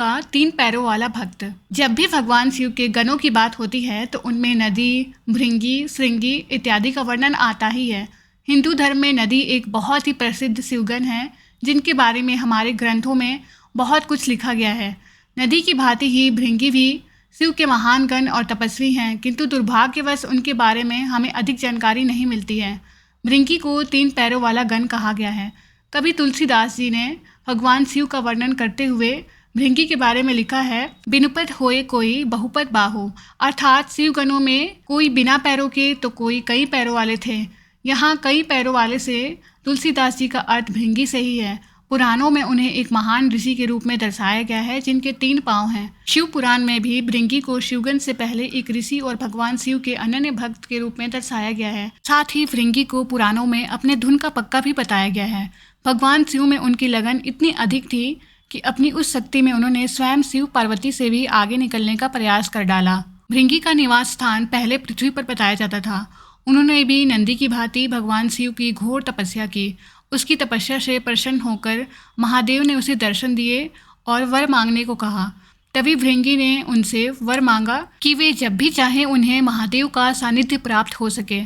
का 3 पैरों वाला भक्त। जब भी भगवान शिव के गणों की बात होती है तो उनमें नदी, भृंगी, श्रृंगी इत्यादि का वर्णन आता ही है। हिंदू धर्म में नदी एक बहुत ही प्रसिद्ध शिवगण है जिनके बारे में हमारे ग्रंथों में बहुत कुछ लिखा गया है। नदी की भांति ही भृंगी भी शिव के महान गण और तपस्वी हैं, किंतु दुर्भाग्यवश उनके बारे में हमें अधिक जानकारी नहीं मिलती है। भृंगी को 3 पैरों वाला गण कहा गया है। कवि तुलसीदास जी ने भगवान शिव का वर्णन करते हुए भृंगी के बारे में लिखा है, बिनुपत होए कोई बहुपत बाहु, अर्थात शिव गणों में कोई बिना पैरों के तो कोई कई पैरों वाले थे। यहाँ कई पैरों वाले से तुलसीदास जी का अर्थ भृंगी से ही है। पुराणों में उन्हें एक महान ऋषि के रूप में दर्शाया गया है जिनके 3 पांव हैं। शिव पुराण में भी भृंगी को शिवगण से पहले एक ऋषि और भगवान शिव के अनन्य भक्त के रूप में दर्शाया गया है। साथ ही भृंगी को पुराणों में अपने धुन का पक्का भी बताया गया है। भगवान शिव में उनकी लगन इतनी अधिक थी कि अपनी उस शक्ति में उन्होंने स्वयं शिव पार्वती से भी आगे निकलने का प्रयास कर डाला। भृंगी का निवास स्थान पहले पृथ्वी पर बताया जाता था। उन्होंने भी नंदी की भांति भगवान शिव की घोर तपस्या की। उसकी तपस्या से प्रसन्न होकर महादेव ने उसे दर्शन दिए और वर मांगने को कहा। तभी भृंगी ने उनसे वर मांगा कि वे जब भी चाहें उन्हें महादेव का सानिध्य प्राप्त हो सके।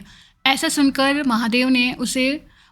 ऐसा सुनकर महादेव ने उसे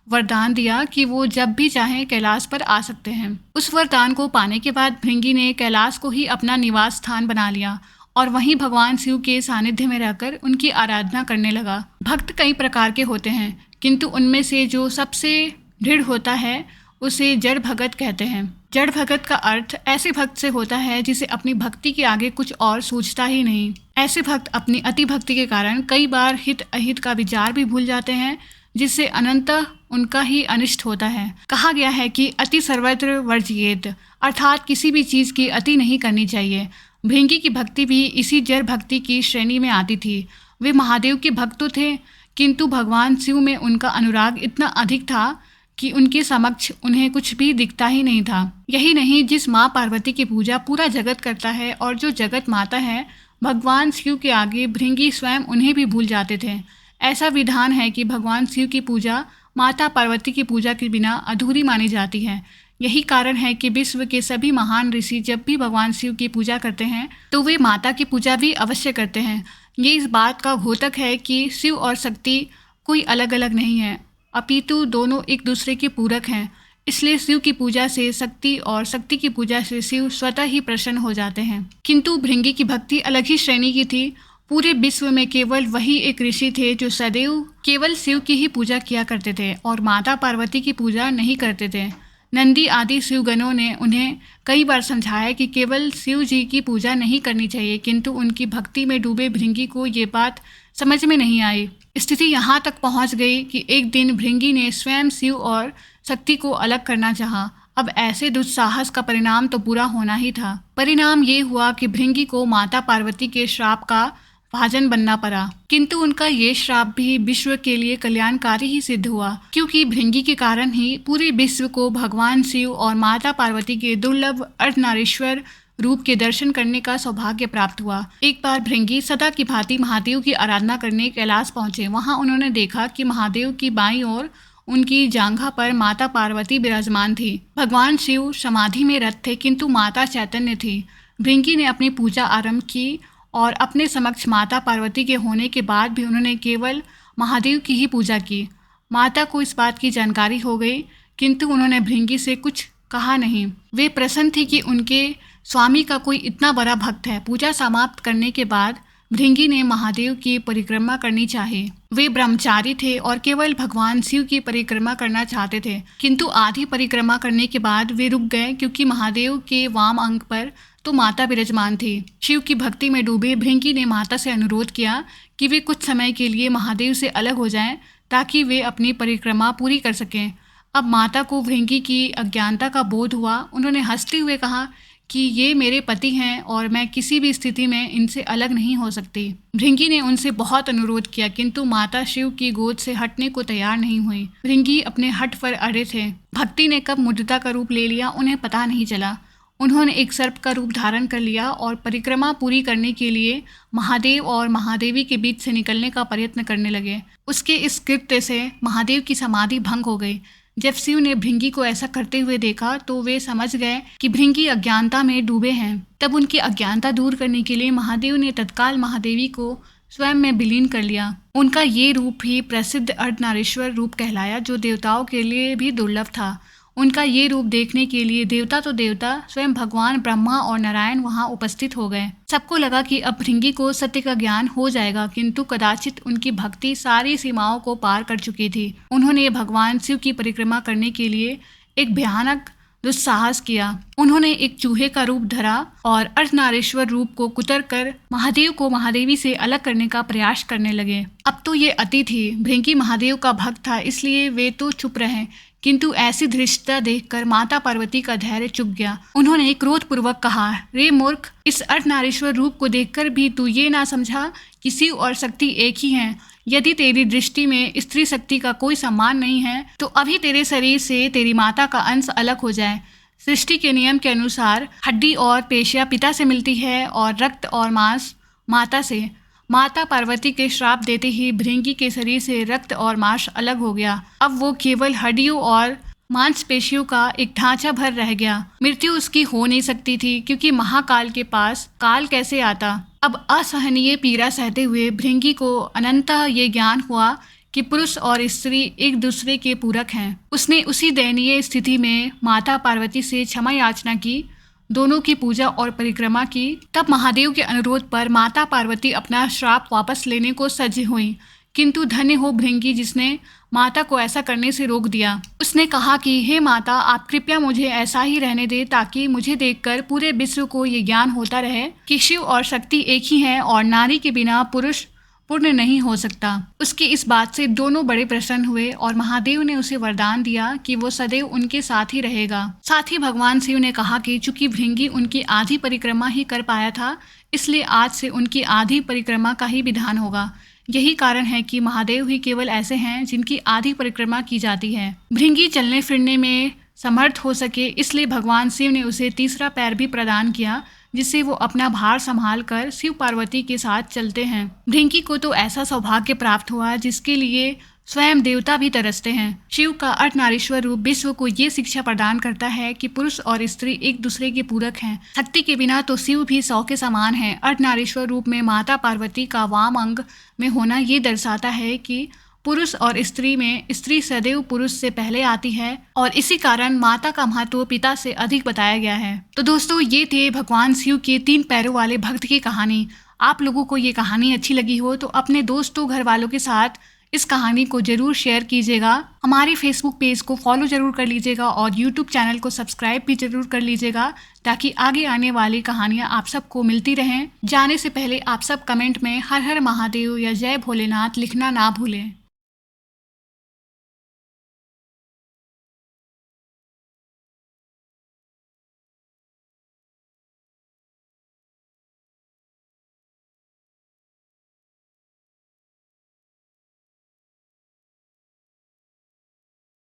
वरदान दिया कि वो जब भी चाहें कैलाश पर आ सकते हैं। उस वरदान को पाने के बाद भृंगी ने कैलाश को ही अपना निवास स्थान बना लिया और वहीं भगवान शिव के सानिध्य में रहकर उनकी आराधना करने लगा। भक्त कई प्रकार के होते हैं, किंतु उनमें से जो सबसे दृढ़ होता है उसे जड़ भगत कहते हैं। जड़ भगत का अर्थ ऐसे भक्त से होता है जिसे अपनी भक्ति के आगे कुछ और सूझता ही नहीं। ऐसे भक्त अपनी अति भक्ति के कारण कई बार हित अहित का विचार भी भूल जाते हैं, जिससे अनंतः उनका ही अनिष्ट होता है। कहा गया है कि अति सर्वत्र वर्जयेत, अर्थात किसी भी चीज की अति नहीं करनी चाहिए। भृंगी की भक्ति भी इसी जड़ भक्ति की श्रेणी में आती थी। वे महादेव के भक्त तो थे, किंतु भगवान शिव में उनका अनुराग इतना अधिक था कि उनके समक्ष उन्हें कुछ भी दिखता ही नहीं था। यही नहीं, जिस माँ पार्वती की पूजा पूरा जगत करता है और जो जगत माता है, भगवान शिव के आगे भृंगी स्वयं उन्हें भी भूल जाते थे। ऐसा विधान है कि भगवान शिव की पूजा माता पार्वती की पूजा के बिना अधूरी मानी जाती है। यही कारण है कि विश्व के सभी महान ऋषि जब भी भगवान शिव की पूजा करते हैं तो वे माता की पूजा भी अवश्य करते हैं। ये इस बात का द्योतक है कि शिव और शक्ति कोई अलग अलग नहीं है, अपितु दोनों एक दूसरे के पूरक हैं। इसलिए शिव की पूजा से शक्ति और शक्ति की पूजा से शिव स्वतः ही प्रसन्न हो जाते हैं। किंतु भृंगी की भक्ति अलग ही श्रेणी की थी। पूरे विश्व में केवल वही एक ऋषि थे जो सदैव केवल शिव की ही पूजा किया करते थे और माता पार्वती की पूजा नहीं करते थे। नंदी आदि शिवगणों ने उन्हें कई बार समझाया कि केवल शिव जी की पूजा नहीं करनी चाहिए, किंतु उनकी भक्ति में डूबे भृंगी को ये बात समझ में नहीं आई। स्थिति यहाँ तक पहुँच गई कि एक दिन भृंगी ने स्वयं शिव और शक्ति को अलग करना चाहा। अब ऐसे दुस्साहस का परिणाम तो बुरा होना ही था। परिणाम ये हुआ कि भृंगी को माता पार्वती के श्राप का भाजन बनना पड़ा, किंतु उनका ये श्राप भी विश्व के लिए कल्याणकारी ही सिद्ध हुआ, क्योंकि भृंगी के कारण ही पूरे विश्व को भगवान शिव और माता पार्वती के दुर्लभ अर्धनारीश्वर रूप के दर्शन करने का सौभाग्य प्राप्त हुआ। एक बार भृंगी सदा की भांति महादेव की आराधना करने कैलाश पहुंचे। वहां उन्होंने देखा कि महादेव की बाईं ओर उनकी जांघा पर माता पार्वती विराजमान थी। भगवान शिव समाधि में रत थे, किंतु माता चैतन्य थी। भृंगी ने अपनी पूजा आरंभ की और अपने समक्ष माता पार्वती के होने के बाद भी उन्होंने केवल महादेव की ही पूजा की। माता को इस बात की जानकारी हो गई, किंतु उन्होंने भृंगी से कुछ कहा नहीं। वे प्रसन्न थी कि उनके स्वामी का कोई इतना बड़ा भक्त है। पूजा समाप्त करने के बाद भृंगी ने महादेव की परिक्रमा करनी चाहिए। वे ब्रह्मचारी थे और केवल भगवान शिव की परिक्रमा करना चाहते थे, किंतु आधी परिक्रमा करने के बाद वे रुक गए, क्योंकि महादेव के वाम अंग पर तो माता विराजमान थी। शिव की भक्ति में डूबे भृंगी ने माता से अनुरोध किया कि वे कुछ समय के लिए महादेव से अलग हो जाएं, ताकि वे अपनी परिक्रमा पूरी कर सकें। अब माता को भृंगी की अज्ञानता का बोध हुआ। उन्होंने हंसते हुए कहा कि ये मेरे पति हैं और मैं किसी भी स्थिति में इनसे अलग नहीं हो सकती। भृंगी ने उनसे बहुत अनुरोध किया, किंतु माता शिव की गोद से हटने को तैयार नहीं हुई। भृंगी अपने हठ पर अड़े थे। भक्ति ने कब मुद्रिता का रूप ले लिया उन्हें पता नहीं चला। उन्होंने एक सर्प का रूप धारण कर लिया और परिक्रमा पूरी करने के लिए महादेव और महादेवी के बीच से निकलने का प्रयत्न करने लगे। उसके इस कृत्य से महादेव की समाधि भंग हो गई। जब शिव ने भृंगी को ऐसा करते हुए देखा तो वे समझ गए कि भृंगी अज्ञानता में डूबे हैं। तब उनकी अज्ञानता दूर करने के लिए महादेव ने तत्काल महादेवी को स्वयं में विलीन कर लिया। उनका ये रूप ही प्रसिद्ध अर्धनारीश्वर रूप कहलाया, जो देवताओं के लिए भी दुर्लभ था। उनका ये रूप देखने के लिए देवता तो देवता, स्वयं भगवान ब्रह्मा और नारायण वहां उपस्थित हो गए। सबको लगा कि अब भृंगी को सत्य का ज्ञान हो जाएगा, किंतु कदाचित उनकी भक्ति सारी सीमाओं को पार कर चुकी थी। उन्होंने भगवान शिव की परिक्रमा करने के लिए एक भयानक दुस्साहस किया। उन्होंने एक चूहे का रूप धरा और अर्धनारीश्वर रूप को कुतर कर महादेव को महादेवी से अलग करने का प्रयास करने लगे। अब तो ये अति थी। भृंगी महादेव का भक्त था, इसलिए वे तो चुप रहे, किंतु ऐसी धृष्टता देखकर माता पार्वती का धैर्य चुक गया। उन्होंने क्रोधपूर्वक कहा, रे मूर्ख, इस अर्धनारीश्वर रूप को देखकर भी तू ये ना समझा कि शिव और शक्ति एक ही हैं। यदि तेरी दृष्टि में स्त्री शक्ति का कोई सम्मान नहीं है तो अभी तेरे शरीर से तेरी माता का अंश अलग हो जाए। सृष्टि के नियम के अनुसार हड्डी और पेशियां पिता से मिलती है और रक्त और मांस माता से। माता पार्वती के श्राप देते ही भृंगी के शरीर से रक्त और मांस अलग हो गया। अब वो केवल हड्डियों और मांसपेशियों का एक ढांचा भर रह गया। मृत्यु उसकी हो नहीं सकती थी, क्योंकि महाकाल के पास काल कैसे आता। अब असहनीय पीड़ा सहते हुए भृंगी को अनंतः ये ज्ञान हुआ कि पुरुष और स्त्री एक दूसरे के पूरक हैं। उसने उसी दयनीय स्थिति में माता पार्वती से क्षमा याचना की, दोनों की पूजा और परिक्रमा की। तब महादेव के अनुरोध पर माता पार्वती अपना श्राप वापस लेने को सज्ज हुई, किंतु धन्य हो भृंगी जिसने माता को ऐसा करने से रोक दिया। उसने कहा कि हे माता, आप कृपया मुझे ऐसा ही रहने दें ताकि मुझे देखकर पूरे विश्व को ये ज्ञान होता रहे कि शिव और शक्ति एक ही हैं और नारी के बिना पुरुष पूर्ण नहीं हो सकता। उसकी इस बात से दोनों बड़े प्रसन्न हुए और महादेव ने उसे वरदान दिया कि वो सदैव उनके साथ ही रहेगा। साथ ही भगवान शिव ने कहा कि चूंकि भृंगी उनकी आधी परिक्रमा ही कर पाया था, इसलिए आज से उनकी आधी परिक्रमा का ही विधान होगा। यही कारण है कि महादेव ही केवल ऐसे हैं जिनकी आधी परिक्रमा की जाती है। भृंगी चलने फिरने में समर्थ हो सके, इसलिए भगवान शिव ने उसे तीसरा पैर भी प्रदान किया, जिससे वो अपना भार संभाल कर शिव पार्वती के साथ चलते हैं। भृंगी को तो ऐसा सौभाग्य प्राप्त हुआ जिसके लिए स्वयं देवता भी तरसते हैं। शिव का अर्धनारीश्वर रूप विश्व को ये शिक्षा प्रदान करता है कि पुरुष और स्त्री एक दूसरे के पूरक हैं। शक्ति के बिना तो शिव भी 100 के समान है। अर्धनारीश्वर रूप में माता पार्वती का वाम अंग में होना ये दर्शाता है कि पुरुष और स्त्री में स्त्री सदैव पुरुष से पहले आती है और इसी कारण माता का महत्व पिता से अधिक बताया गया है। तो दोस्तों, ये थे भगवान शिव के 3 पैरों वाले भक्त की कहानी। आप लोगों को ये कहानी अच्छी लगी हो तो अपने दोस्तों घर वालों के साथ इस कहानी को जरूर शेयर कीजिएगा। हमारे फेसबुक पेज को फॉलो जरूर कर लीजिएगा और यूट्यूब चैनल को सब्सक्राइब भी जरूर कर लीजिएगा, ताकि आगे आने वाली कहानियाँ आप सबको मिलती रहें। जाने से पहले आप सब कमेंट में हर हर महादेव या जय भोलेनाथ लिखना ना भूलें।